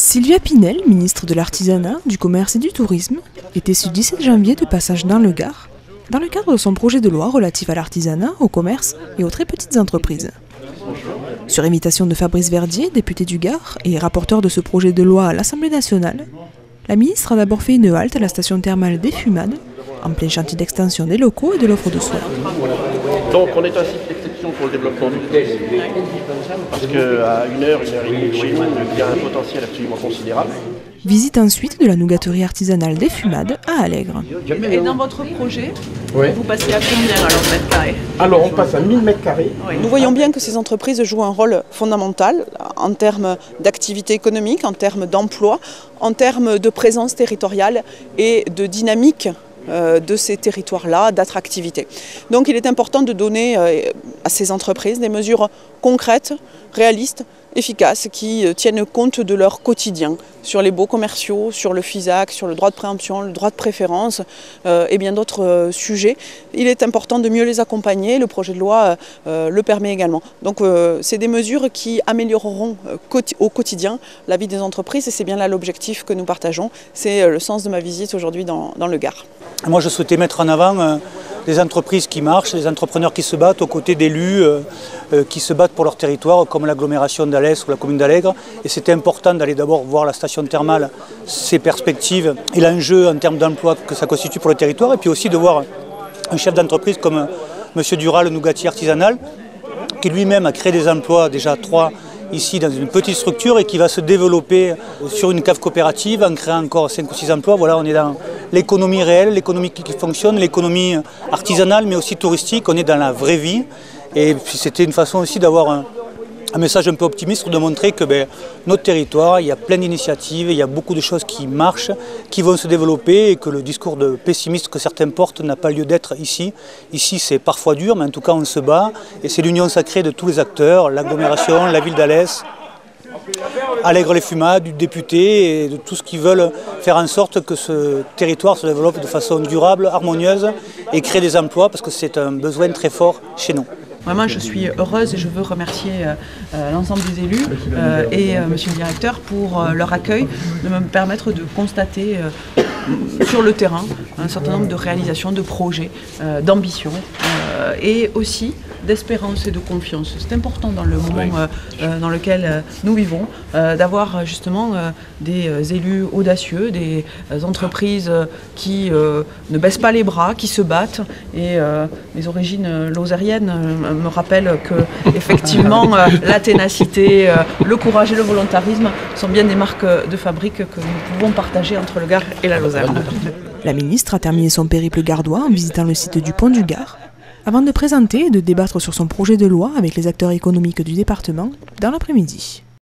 Sylvia Pinel, ministre de l'Artisanat, du Commerce et du Tourisme, était ce 17 janvier de passage dans le Gard, dans le cadre de son projet de loi relatif à l'artisanat, au commerce et aux très petites entreprises. Sur invitation de Fabrice Verdier, député du Gard et rapporteur de ce projet de loi à l'Assemblée nationale, la ministre a d'abord fait une halte à la station thermale des Fumades, en plein chantier d'extension des locaux et de l'offre de soins. Donc on est un site d'exception pour le développement du tourisme, parce qu'à 1 heure et demie de chez nous, il y a un potentiel absolument considérable. Visite ensuite de la nougaterie artisanale des Fumades à Allègre. Et dans votre projet, vous passez à combien alors de mètres carrés? Alors on passe à 1000 mètres carrés. Nous voyons bien que ces entreprises jouent un rôle fondamental en termes d'activité économique, en termes d'emploi, en termes de présence territoriale et de dynamique de ces territoires-là, d'attractivité. Donc il est important de donner à ces entreprises des mesures concrètes, réalistes, efficaces, qui tiennent compte de leur quotidien, sur les baux commerciaux, sur le FISAC, sur le droit de préemption, le droit de préférence et bien d'autres sujets. Il est important de mieux les accompagner, le projet de loi le permet également. Donc c'est des mesures qui amélioreront au quotidien la vie des entreprises et c'est bien là l'objectif que nous partageons. C'est le sens de ma visite aujourd'hui dans le Gard. Moi je souhaitais mettre en avant des entreprises qui marchent, des entrepreneurs qui se battent aux côtés d'élus qui se battent pour leur territoire, comme l'agglomération d'Alès ou la commune d'Allègre. Et c'était important d'aller d'abord voir la station thermale, ses perspectives et l'enjeu en termes d'emploi que ça constitue pour le territoire. Et puis aussi de voir un chef d'entreprise comme M. Dural, le nougatier artisanal, qui lui-même a créé des emplois, déjà 3 ici dans une petite structure et qui va se développer sur une cave coopérative en créant encore 5 ou 6 emplois. Voilà, on est dans l'économie réelle, l'économie qui fonctionne, l'économie artisanale mais aussi touristique, on est dans la vraie vie. Et puis c'était une façon aussi d'avoir un message un peu optimiste, de montrer que notre territoire, il y a plein d'initiatives, il y a beaucoup de choses qui marchent, qui vont se développer et que le discours de pessimiste que certains portent n'a pas lieu d'être ici. Ici c'est parfois dur mais en tout cas on se bat et c'est l'union sacrée de tous les acteurs, l'agglomération, la ville d'Alès, Allègre-les-Fumades, du député et de tous qui veulent faire en sorte que ce territoire se développe de façon durable, harmonieuse et créer des emplois parce que c'est un besoin très fort chez nous. Vraiment, je suis heureuse et je veux remercier l'ensemble des élus et monsieur le directeur pour leur accueil, de me permettre de constater sur le terrain un certain nombre de réalisations, de projets, d'ambitions et aussi d'espérance et de confiance. C'est important dans le moment dans lequel nous vivons d'avoir justement des élus audacieux, des entreprises qui ne baissent pas les bras, qui se battent. Et mes origines lozériennes me rappellent que effectivement la ténacité, le courage et le volontarisme sont bien des marques de fabrique que nous pouvons partager entre le Gard et la Lozère. La ministre a terminé son périple gardois en visitant le site du Pont du Gard, avant de présenter et de débattre sur son projet de loi avec les acteurs économiques du département dans l'après-midi.